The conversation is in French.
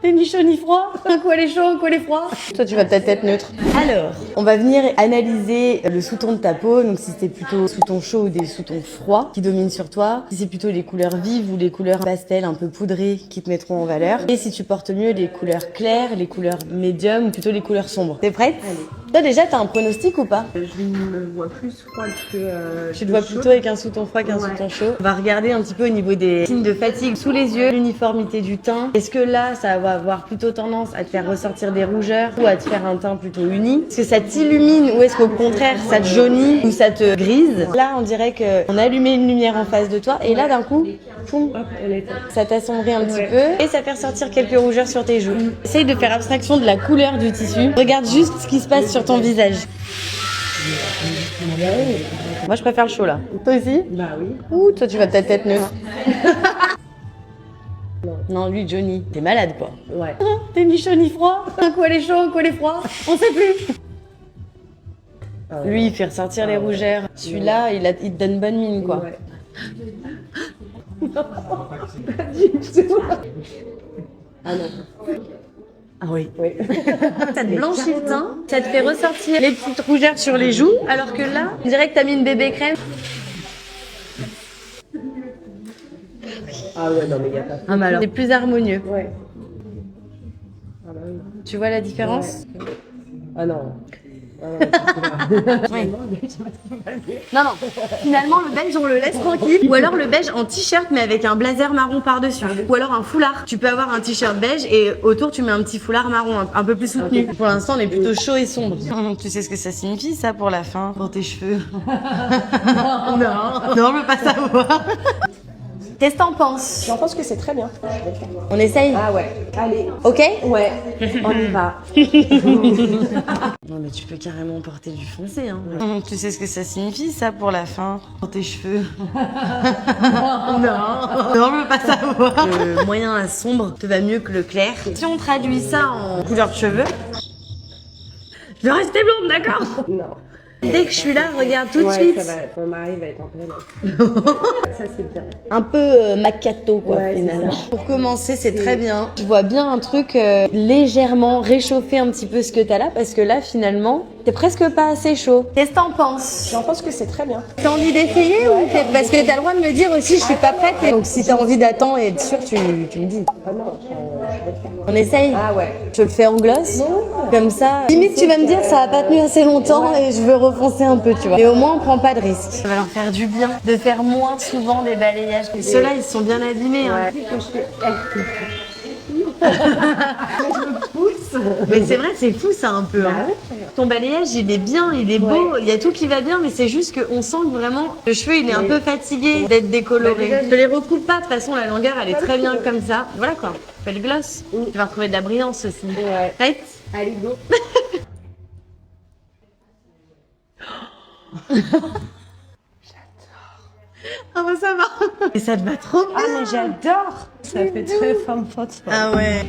T'es ni chaud ni froid. Un coup elle est chaud, un coup elle est froid. Toi tu vas peut-être être neutre. Alors, on va venir analyser le sous-ton de ta peau. Donc si c'est plutôt sous-ton chaud ou des sous-tons froids qui dominent sur toi. Si c'est plutôt les couleurs vives ou les couleurs pastel un peu poudrées qui te mettront en valeur. Et si tu portes mieux les couleurs claires, les couleurs médium ou plutôt les couleurs sombres. T'es prête? Allez. Toi déjà t'as un pronostic ou pas? Je me vois plus froide que... Tu te vois plutôt avec un sous-ton froid qu'un sous-ton chaud. On va regarder un petit peu au niveau des signes de fatigue sous les yeux, l'uniformité du teint. Est-ce que là, ça va avoir plutôt tendance à te faire ressortir des rougeurs ou à te faire un teint plutôt uni? Est-ce que ça t'illumine ou est-ce qu'au contraire, ça te jaunit ou ça te grise? Là, on dirait qu'on a allumé une lumière en face de toi et là, d'un coup, poum, ça t'assombrit un petit peu et ça fait ressortir quelques rougeurs sur tes joues. Essaye de faire abstraction de la couleur du tissu. Regarde juste ce qui se passe sur ton visage. Moi, je préfère le chaud, là. Toi aussi? Bah oui. Ouh, toi, tu vas peut-être être neutre. Non, lui, Johnny, t'es malade, quoi. Ouais. T'es ni chaud ni froid. Un coup elle est chaud, un coup elle est froid. On sait plus. Lui, il fait ressortir les rougeurs. Celui-là, il te donne bonne mine, quoi. Ouais. Pas du tout. Ah non. Ah oui. Oui. Ça te blanchit le teint, ça te fait ressortir les petites rougeurs sur les joues, alors que là, on dirait que t'as mis une bébé crème. Ah ouais, non mais y a pas... Ah bah alors, c'est plus harmonieux. Ouais. Ah bah oui. Tu vois la différence? Ah non. Oui. Non, non. Finalement, le beige, on le laisse tranquille. Ou alors le beige en t-shirt, mais avec un blazer marron par-dessus. Ou alors un foulard. Tu peux avoir un t-shirt beige et autour, tu mets un petit foulard marron, un peu plus soutenu. Pour l'instant, on est plutôt chaud et sombre. Tu sais ce que ça signifie, ça, pour la fin, pour tes cheveux? Non, non, je veux pas savoir. Qu'est-ce que t'en penses? J'en pense que c'est très bien. On essaye? Ah ouais. Allez. Ok? Ouais. On y va. Non mais tu peux carrément porter du foncé, hein. Tu sais ce que ça signifie, ça, pour la fin, pour tes cheveux? Non, non, je veux pas savoir. Le moyen à sombre te va mieux que le clair. Si on traduit ça en couleur de cheveux, je veux rester blonde, d'accord? Non. Dès que je suis là, regarde tout de Ouais, suite. ça va. Mon mari va être en pleine. Ça c'est bien. Un peu macchiato, quoi, Ouais, finalement. c'est ça. Pour commencer, c'est très bien. Je vois bien un truc légèrement réchauffer un petit peu ce que t'as là, parce que là, finalement, t'es presque pas assez chaud. Qu'est-ce que t'en penses? J'en pense que c'est très bien. T'as envie d'essayer ou parce que t'as le droit de me dire aussi, je suis pas prête. Donc si t'as envie d'attendre et être sûre, tu me dis. Ah non, je vais le faire. On essaye? Ah ouais. Je le fais en gloss? Comme ça. Limite, tu vas me dire, ça a pas tenu assez longtemps et je veux refoncer un peu, tu vois. Mais au moins, on prend pas de risque. Ça va leur faire du bien de faire moins souvent des balayages. Et ceux-là, ils sont bien abîmés. Hein. Mais c'est vrai, c'est fou ça un peu. Hein. Ton balayage, il est bien, il est beau, il y a tout qui va bien, mais c'est juste qu'on sent que vraiment le cheveu, il est un peu fatigué d'être décoloré. Je te les recoupe pas, de toute façon, la longueur, elle est très bien comme ça. Voilà quoi, fais le gloss. Tu vas retrouver de la brillance aussi. Ouais. Prête? Allez, go. Ah bah ça va. Et ça te va trop bien. Ah mais j'adore. Ça fait très femme fatale. Ah ouais.